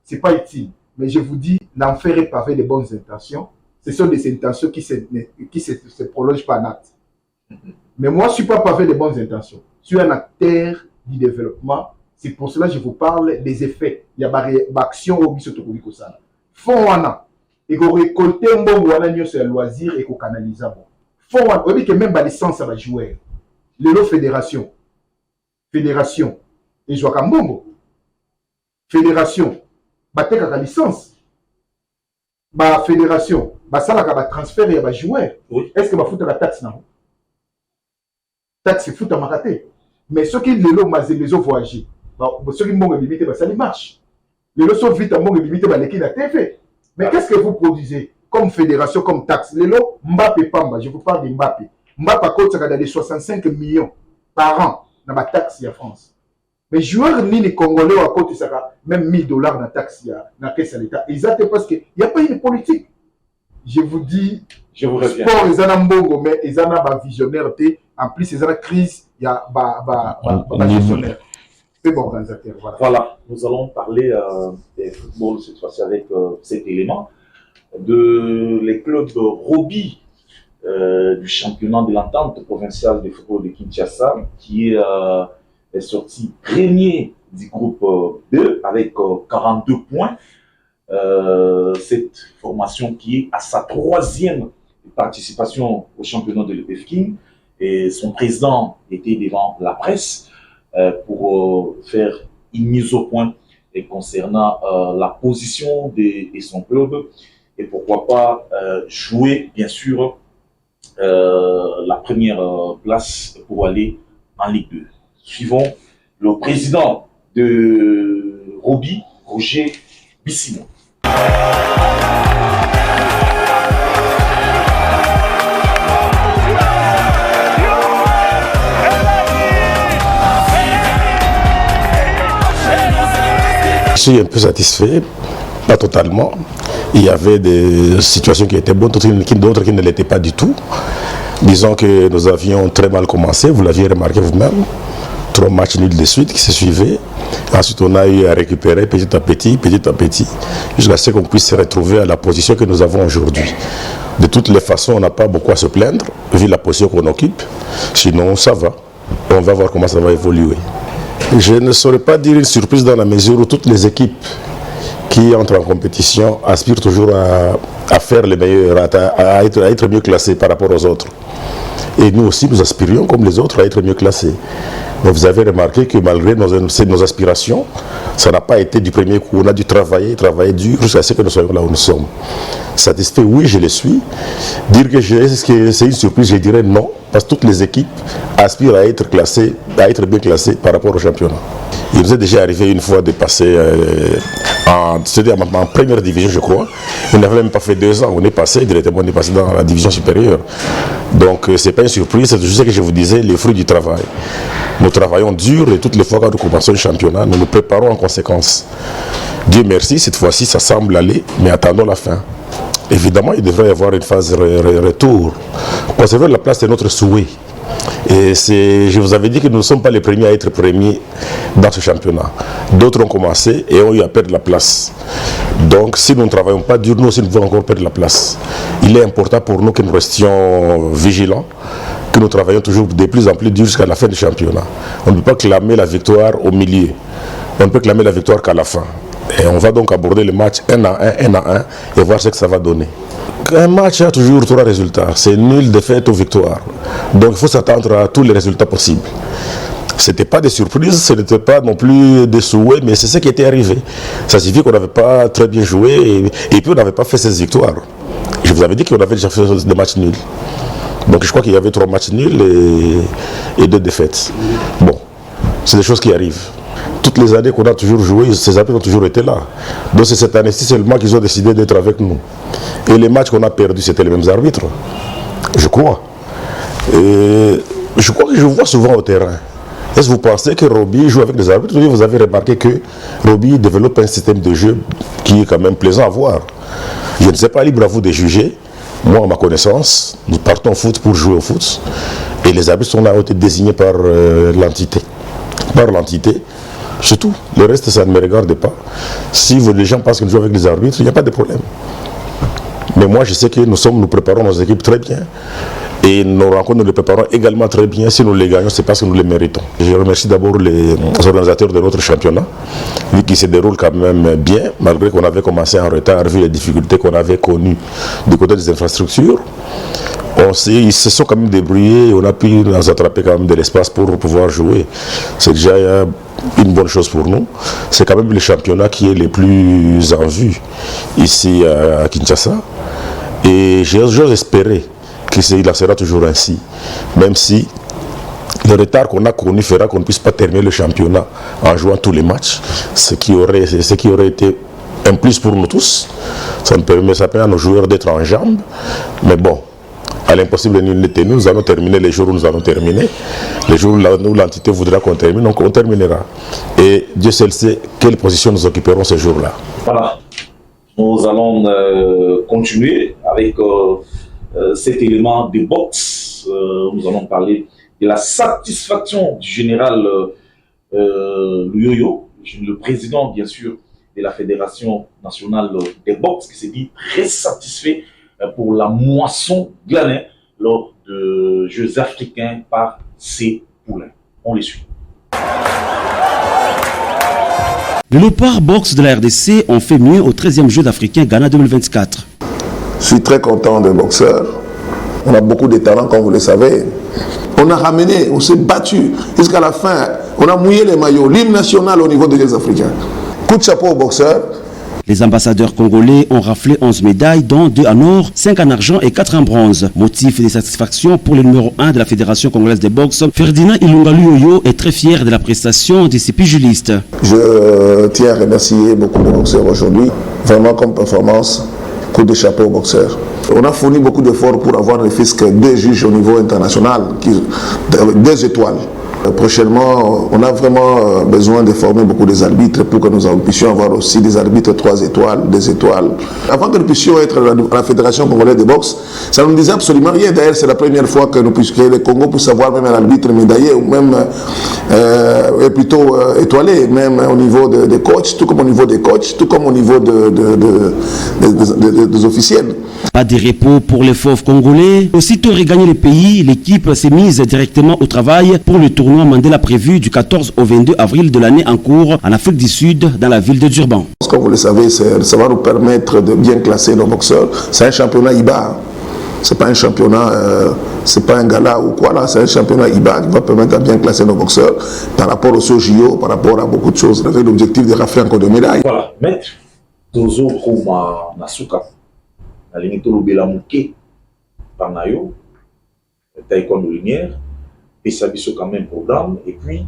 Ce n'est pas utile. Mais je vous dis, l'enfer est pavé de bonnes intentions. Ce sont des intentions qui se prolongent par acte. Mais moi, je ne suis pas pavé de bonnes intentions. Je suis un acteur du développement. C'est pour cela que je vous parle des effets. Il y a des actions au biso tokoli kosala. Fond wana et qu'on récolte un bon wana nyo sur loisir et qu'on canalise bon. Fond wana, on dit que même la licence va jouer. Les fédération et joue à Mbongo. Fédération, bateka la licence. Ba fédération, ba ça la transfert et ba jouer. Est-ce que ba foutre la taxe non? Taxe c'est foutre à maraté. Mais ceux qui les ont voyagé. Ceux qui m'ont limité, ça les marche. Les leçons vite à mon limité, l'équipe a TV. Mais qu'est-ce que vous produisez comme fédération, comme taxe? Les lots, Mbappé Pamba, je vous parle de Mbappé. Mbappé compte ça des 65 millions par an dans la taxe en France. Mais joueurs ni les Congolais à côté ça même $1000 dans la taxe dans la caisse à l'État. Exactement parce qu'il n'y a pas une politique. Je vous dis, je vous reviens. Sport, ils en ont bon, mais ils en ont visionnaire. En plus, ils ont la crise, il y a visionnaire. Voilà, nous allons parler des football cette fois-ci avec cet élément de les clubs Roby du championnat de l'entente provinciale de football de Kinshasa qui est sorti premier du groupe 2 avec 42 points. Cette formation qui est à sa 3e participation au championnat de l'EPFKIN et son président était devant la presse pour faire une mise au point et concernant la position de son club et pourquoi pas jouer bien sûr la première place pour aller en Ligue 2. Suivons le président de Roby, Roger Bissimo. Je suis un peu satisfait, pas totalement. Il y avait des situations qui étaient bonnes, d'autres qui ne l'étaient pas du tout. Disons que nous avions très mal commencé, vous l'aviez remarqué vous-même. 3 matchs nuls de suite qui se suivaient. Ensuite, on a eu à récupérer petit à petit, jusqu'à ce qu'on puisse se retrouver à la position que nous avons aujourd'hui. De toutes les façons, on n'a pas beaucoup à se plaindre, vu la position qu'on occupe. Sinon, ça va. On va voir comment ça va évoluer. Je ne saurais pas dire une surprise dans la mesure où toutes les équipes qui entrent en compétition aspirent toujours à faire les meilleurs, à être mieux classées par rapport aux autres. Et nous aussi, nous aspirions, comme les autres, à être mieux classés. Mais vous avez remarqué que malgré nos aspirations, ça n'a pas été du premier coup. On a dû travailler dur jusqu'à ce que nous soyons là où nous sommes. Satisfait, oui, je le suis. Dire que c'est une surprise, je dirais non, parce que toutes les équipes aspirent à être classées, à être bien classées par rapport au championnat. Il nous est déjà arrivé une fois de passer en première division, je crois. On n'avait même pas fait 2 ans, on est passé directement, on est passé dans la division supérieure. Donc ce n'est pas une surprise, c'est juste ce que je vous disais, les fruits du travail. Nous travaillons dur et toutes les fois que nous commençons le championnat, nous nous préparons en conséquence. Dieu merci, cette fois-ci ça semble aller, mais attendons la fin. Évidemment, il devrait y avoir une phase retour. Conserver la place, c'est notre souhait. Et je vous avais dit que nous ne sommes pas les premiers à être premiers dans ce championnat. D'autres ont commencé et ont eu à perdre la place. Donc si nous ne travaillons pas dur, nous aussi nous devons encore perdre la place. Il est important pour nous que nous restions vigilants, que nous travaillions toujours de plus en plus dur jusqu'à la fin du championnat. On ne peut pas clamer la victoire au milieu. On ne peut clamer la victoire qu'à la fin. Et on va donc aborder le match 1 à 1 et voir ce que ça va donner. Un match a toujours 3 résultats. C'est nul, défaite ou victoire. Donc il faut s'attendre à tous les résultats possibles. Ce n'était pas des surprises, ce n'était pas non plus des souhaits, mais c'est ce qui était arrivé. Ça signifie qu'on n'avait pas très bien joué et puis on n'avait pas fait 16 victoires. Je vous avais dit qu'on avait déjà fait des matchs nuls. Donc je crois qu'il y avait 3 matchs nuls et 2 défaites. Bon, c'est des choses qui arrivent. Toutes les années qu'on a toujours joué, ces arbitres ont toujours été là. Donc c'est cette année-ci seulement qu'ils ont décidé d'être avec nous. Et les matchs qu'on a perdus, c'était les mêmes arbitres. Je crois. Et je crois que je vois souvent au terrain. Est-ce que vous pensez que Roby joue avec des arbitres? Oui, vous avez remarqué que Roby développe un système de jeu qui est quand même plaisant à voir. Je ne sais pas, libre à vous de juger. Moi, à ma connaissance, nous partons au foot pour jouer au foot. Et les arbitres sont là, ont été désignés par l'entité. Par l'entité, c'est tout. Le reste, ça ne me regarde pas. Si les gens pensent que nous jouons avec les arbitres, il n'y a pas de problème. Mais moi, je sais que nous préparons nos équipes très bien. Et nos rencontres, nous les préparons également très bien. Si nous les gagnons, c'est parce que nous les méritons. Je remercie d'abord les organisateurs de notre championnat, vu qu'il se déroule quand même bien, malgré qu'on avait commencé en retard, vu les difficultés qu'on avait connues du côté des infrastructures. Ils se sont quand même débrouillés, on a pu nous attraper quand même de l'espace pour pouvoir jouer. C'est déjà une bonne chose pour nous. C'est quand même le championnat qui est le plus en vue ici à Kinshasa. Et j'ose espérer qu'il en sera toujours ainsi, même si le retard qu'on a connu fera qu'on ne puisse pas terminer le championnat en jouant tous les matchs, ce qui aurait été un plus pour nous tous. Ça permet à nos joueurs d'être en jambes, mais bon, à l'impossible nul n'est tenu, nous allons terminer les jours où nous allons terminer. Les jours où l'entité voudra qu'on termine, donc on terminera. Et Dieu seul sait quelle position nous occuperons ce jour-là. Voilà, nous allons continuer avec cet élément de boxe. Nous allons parler de la satisfaction du général Luyoyo, le président bien sûr de la Fédération nationale des boxe, qui s'est dit très satisfait pour la moisson de l'année lors de Jeux africains par ses poulains. On les suit. Les Léopards boxe de la RDC ont fait mieux au 13e Jeux d'Africains Ghana 2024. Je suis très content des boxeurs. On a beaucoup de talents, comme vous le savez. On a ramené, on s'est battu jusqu'à la fin. On a mouillé les maillots, l'hymne national au niveau des Jeux africains. Coup de chapeau aux boxeurs. Les ambassadeurs congolais ont raflé 11 médailles, dont 2 en or, 5 en argent et 4 en bronze. Motif de satisfaction pour le numéro 1 de la Fédération congolaise de boxe, Ferdinand Ilunga Luyoyo est très fier de la prestation de ses pugilistes. Je tiens à remercier beaucoup de boxeurs aujourd'hui. Vraiment comme performance, coup de chapeau aux boxeurs. On a fourni beaucoup d'efforts pour avoir ne fût-ce que 2 juges au niveau international, 2 étoiles. Prochainement, on a vraiment besoin de former beaucoup des arbitres pour que nous puissions avoir aussi des arbitres 3 étoiles, 2 étoiles. Avant que nous puissions être à la Fédération congolaise de boxe, ça ne nous disait absolument rien. D'ailleurs, c'est la première fois que le Congo puisse avoir même un arbitre médaillé ou même plutôt étoilé, même au niveau des coachs, tout comme au niveau des coachs, tout comme au niveau des officiels. Pas de repos pour les fauves congolais. Aussitôt regagné le pays, l'équipe s'est mise directement au travail pour le tournoi Mandela prévu du 14 au 22 avril de l'année en cours en Afrique du Sud, dans la ville de Durban. Comme vous le savez, ça va nous permettre de bien classer nos boxeurs. C'est un championnat IBA. C'est pas un championnat, c'est pas un gala ou quoi là, c'est un championnat IBA qui va permettre de bien classer nos boxeurs par rapport aux JO, par rapport à beaucoup de choses, avec l'objectif de rafler encore des médailles. Voilà, maître, Tozo Roma Nasuka. Alingi tolobela muke panayo taekwondo lumière et ça biso quand même programme et puis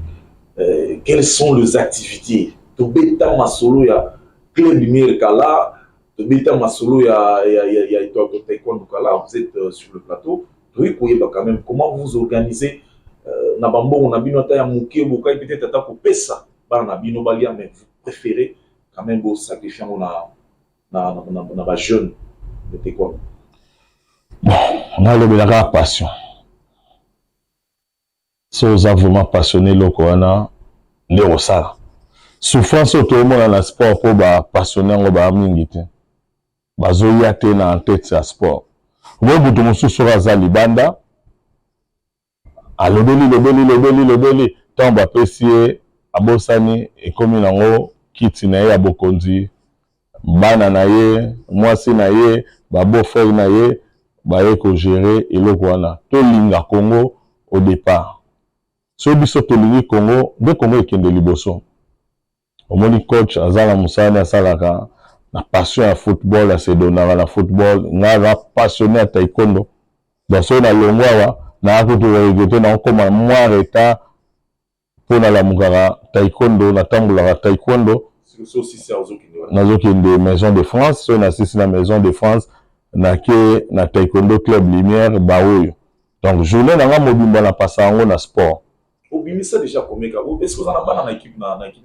quelles sont les activités tobeta masolo ya club lumière kala tobeta masolo ya taekwondo kala vous êtes sur le plateau oui koyeba quand même comment vous organisez na bambo na bino ta ya muke bokai peut-être ata ko pesa ba na bino balia mais vous préférez quand même vous sacrifier na ba jeune. Bon, on a le passion. Si vous êtes vraiment passionné, les rosas. Souffrance tout le monde dans le sport pour passionné on va mingite. Bazoya tena en tête ce sport. Vous bout mon sous razali banda. Lobeli tant ba apprécier abosani et comme nango kiti na ya bokonzi. Bana na ye, mwasi na ye, babo frère na ye, baye ko gérer eloko wana. To linga Congo au départ. So biso to lingi Congo, de Congo ekende liboso. Omoni coach azala musani asalaka na passion à football, à se donner na football, na passionné à taekwondo. Donc so na longwa na akutu regretter na koma moi retard pour na la mukara taekwondo na tambula taekwondo. Nazokende Maison de France, so na sisi na Maison de France na ke na taekwondo club lumière baoyo. Donc journée na mobimba na pasango na sport. Obimisa déjà combien est-ce que vous en avez dans l'équipe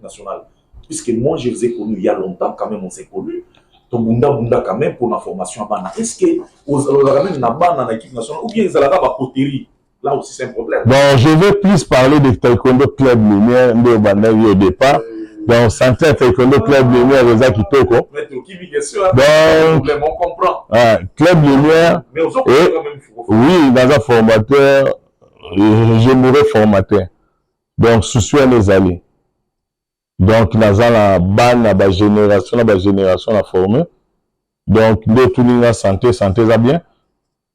nationale? Puisque moi je vous ai connu il y a longtemps quand même on s'est connu. to bunda quand même pour la formation à bana. Est-ce que vous avez même na bana dans l'équipe nationale ou bien ils allaient pas poterie? Là aussi c'est un problème. Bon, je vais plus parler de Taekwondo Club Lumière de Bandai au départ. Donc, santé Taekwondo Club Lumière, Reza Kitoko. Donc, on comprend. Club Lumière, mais aux autres, quand même, oui, dans un formateur, je mourrai formateur. Donc, je suis un des alliés. Donc, dans la ban, la génération à former. Donc, de tout le santé, ça bien.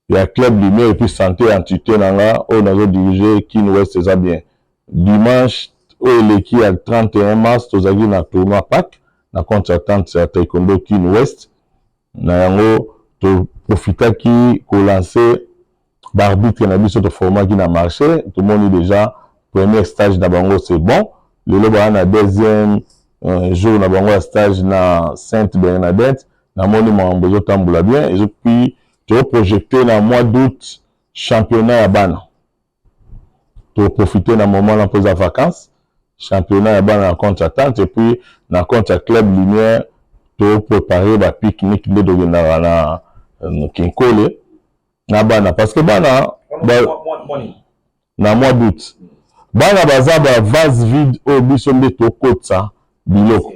Il y a Club Lumière et puis santé entité dans là, on a dirigé Kin West, ça bien. Dimanche, l'équipe à 31 mars, nous avons un tournoi PAC, na contre-attente à Taekwondo Kin West. Nous avons profité qui lancé l'arbitre na biso de format qui n'a marché. Tout le monde est déjà premier stage d'Abango, c'est bon. Le lobo a deuxième jour d'Abango stage na Sainte Bernadette. Na monument besoin tamboula bien. Et puis tu projeté dans le mois d'août championnat à Bana. Tu profiter dans le moment de la vacances. Championnat à Bana en contre-attente. Et puis dans le contre Club Lumière, tu préparer le pique-nique de Dogenara na Kinkole. Na Bana. Parce que Bana, dans le mois d'août, Bana baza ba vase vide au bisombe to kotsa biloko.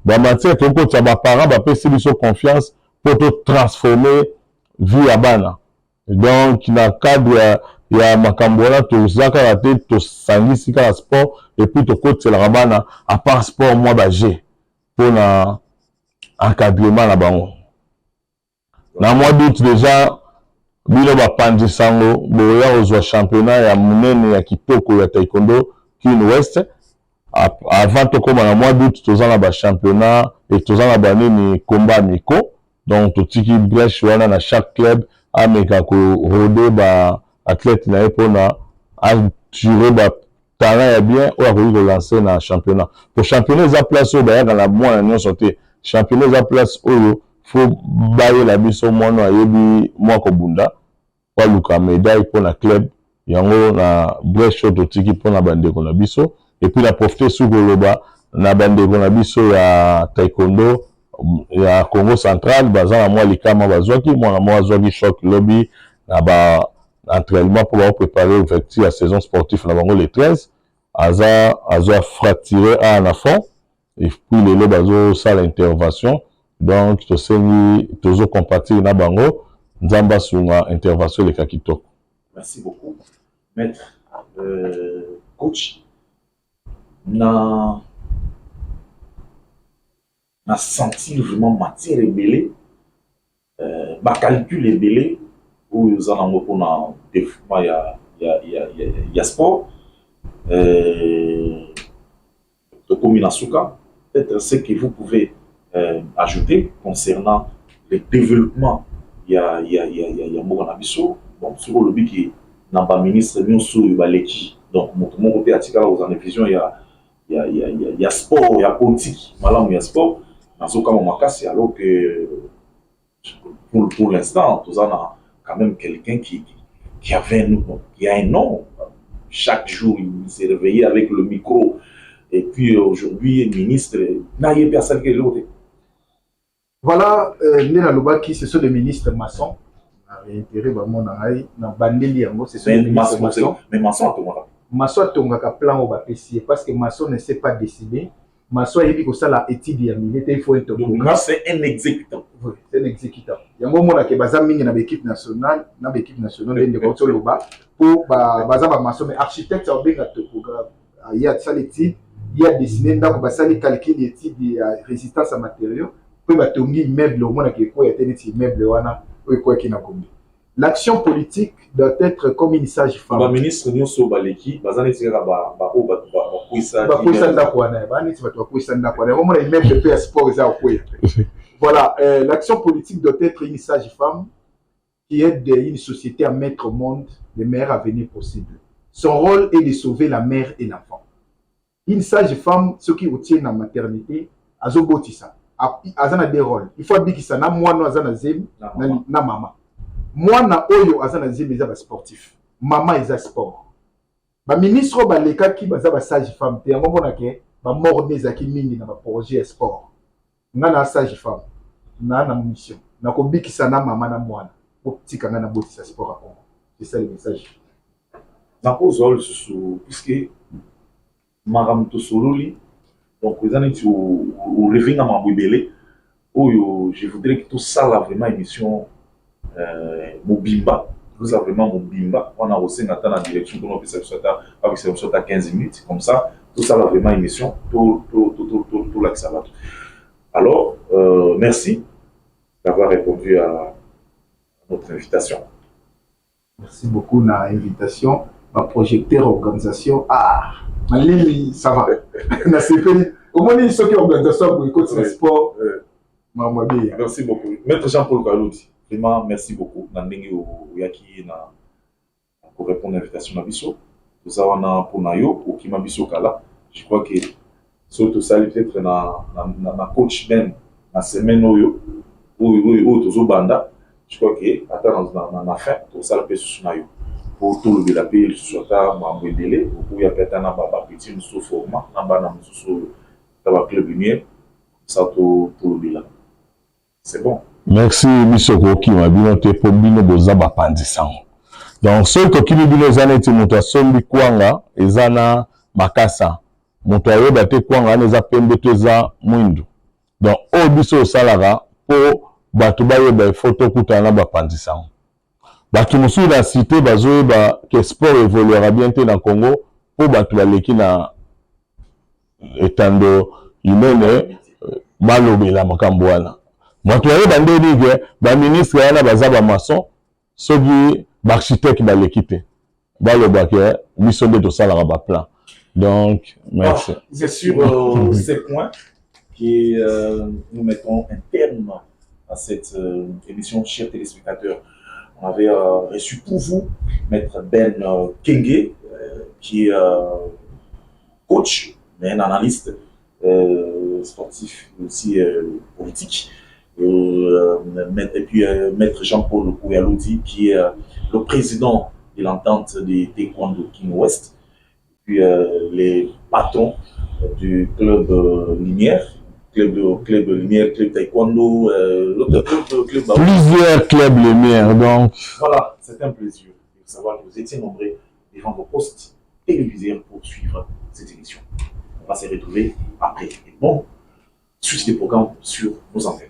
Ba matière to kotsa ba parents ba pesi biso confiance pour te transformer vie à Bana. Donc, dans le cadre, il y a Makambona, tu zaka te, tu sangisi ka sport, et puis tu côté c'est la Bana, à part sport, moi, j'ai pour l'encadrement là-bas. Dans le mois d'août, déjà, bilo ba pandi sango, boya aux championnat, ya munene, ya kitoko, ya taekwondo, Kin West. Avant de commencer dans le mois d'août, tu as un championnat, et tu as un combat miko. Donc, tu as une brèche dans chaque club, mais quand on rôde, athlète, il y a assurer talent bien, ou à relancer dans le championnat. Pour championnat, il y a place dans la mois d'année santé. Championnat, il y a place où il faut bailler la bise au moins, il y a moi Kobunda, ou à médaille pour le club, il y a une brèche pour la bande de la biso, et puis la profiter sur le bas, la bande de la biso, il y a taekwondo, il y a Congo central, bazan à moi les camas bazouaki, moi à moi zoaki choc lobby, là-bas entraînement pour préparer l'ouverture à la saison sportive là-bas les 13, aza fracturé à un fond, et puis les lobes bazo ça l'intervention, donc tu sais ni toujours compatir na bango, nzamba sunga intervention les kakito. Merci beaucoup, maître, coach. Na senti vraiment matière ébélée, calcul ébélé, où ils en ont pour développement, il y a sport. Peut-être ce que vous pouvez ajouter concernant le développement, il y a Mouranabiso, bon, sur le but qui n'a pas ministre, nous sur Baleki. Donc, mon côté article, vous en avez vision, il y a sport, il y a politique, il y a sport. Dans ce cas, alors que pour l'instant, nous avons quand même quelqu'un qui a un nom. Chaque jour, il s'est réveillé avec le micro. Et puis aujourd'hui, ministre, il n'y a personne qui est l'autre. Voilà, Nena Lobaki, ce sont des ministres maçons. Réitéré vraiment dans Bandeli, ce sont des ministres maçons. Mais maçon, tout le monde. Maçon a un plan au BAPC parce que maçon ne sait pas décider. Maçon a dit que ça, l'étude il faut être. Donc, c'est un exécutant. Oui, c'est un exécutant. Il y a un moment où il y a une équipe nationale, pour maçon, mais architecte, ça va bien topographe. Il y a ça l'étude, il y a dessiné, donc ça les calculs l'étude de résistance à matériaux. Puis il y a un immeuble, au moins il y a un immeuble, il y a l'action politique doit être comme une sage-femme. Le ministre nous sommes baleki, bazane tira ba voilà, l'action politique doit être une sage-femme qui aide une société à mettre au monde les meilleurs avenirs possibles. Son rôle est de sauver la mère et l'enfant. Une sage-femme, ce qui retient la maternité, azobotisa. Azana des rôles. Il faut dire que ça na moi no azana zem na maman. Moi na oyo azana zem eza ba sportif. Maman eza sport. Ba ministre ba leka ki baza ba sage-femme te yango mona ke ba morne ezaki mingi na ba projet sport. Nga na sage-femme. na mission. Na kobikisa na mama na mwana. Pour tika na botisa sport à Congo. C'est ça le message. Na cause le sous puisque maram to sololi donc vous allez au revenir à mabibele où je voudrais que tout ça là vraiment émission Mobimba. Vous avez vraiment Mobimba. On a aussi dans la direction pour nous avec ça à 15 minutes comme ça. Tout ça là vraiment émission tout là que ça va. Alors merci d'avoir répondu à notre invitation. Merci beaucoup na invitation. Ma projecteur organisation. Ah, Malimi, ça va. Na CPI. Au moins il faut que organisation pour écouter le sport. Maman bien. Merci beaucoup. Maître Jean-Paul Kaloudi. Vraiment merci beaucoup. Nandenge Oyaki na pour répondre à l'invitation Nabiso. Tout ça on a pour Nayo ou Kima Biso Kala. Je crois que surtout ça peut-être na coach Ben na semaine oyo ou tozo banda. Je crois que attends dans fin tout ça peut sur Nayo. Pour tout le pays sur ta mambedele ou ya peut-être na baba petit sous format na bana sous ta club lumière ça tout le bilan. C'est bon. Merci Bisoko qui m'a bien noté pour bino boza bapandisang. Donc ceux qui bino zaneti moto sombi kwanga ezana makasa. Moto ayoba te kwanga neza pembe toza mwindu. Donc o biso salara po batu bayoba photo kutana bapandisang. Batu musu la cité bazoyeba que sport évoluera bien dans le Congo po batu baleki na etando inene balobela makambo wana. Moto ayoba ndeni ke ba ministre yana baza ba maçon soki ba architecte ba l'équité baloba ke biso nde to sala ba plan. Donc merci. C'est sur ces points que nous mettons un terme à cette émission, chers téléspectateurs. On avait reçu pour vous Maître Ben Kenge, qui est coach, mais un analyste sportif, aussi politique. Et puis Maître Jean-Paul Kouyalouti, qui est le président de l'entente des Taekwondo King West. Puis les patrons du club Lumière. Club Lumière, club Taekwondo, l'autre club. Plusieurs clubs Lumière, donc. Voilà, c'est un plaisir de savoir que vous étiez nombreux devant vos postes télévisés pour suivre cette émission. On va se retrouver après. Et bon, suite des programmes sur nos antennes.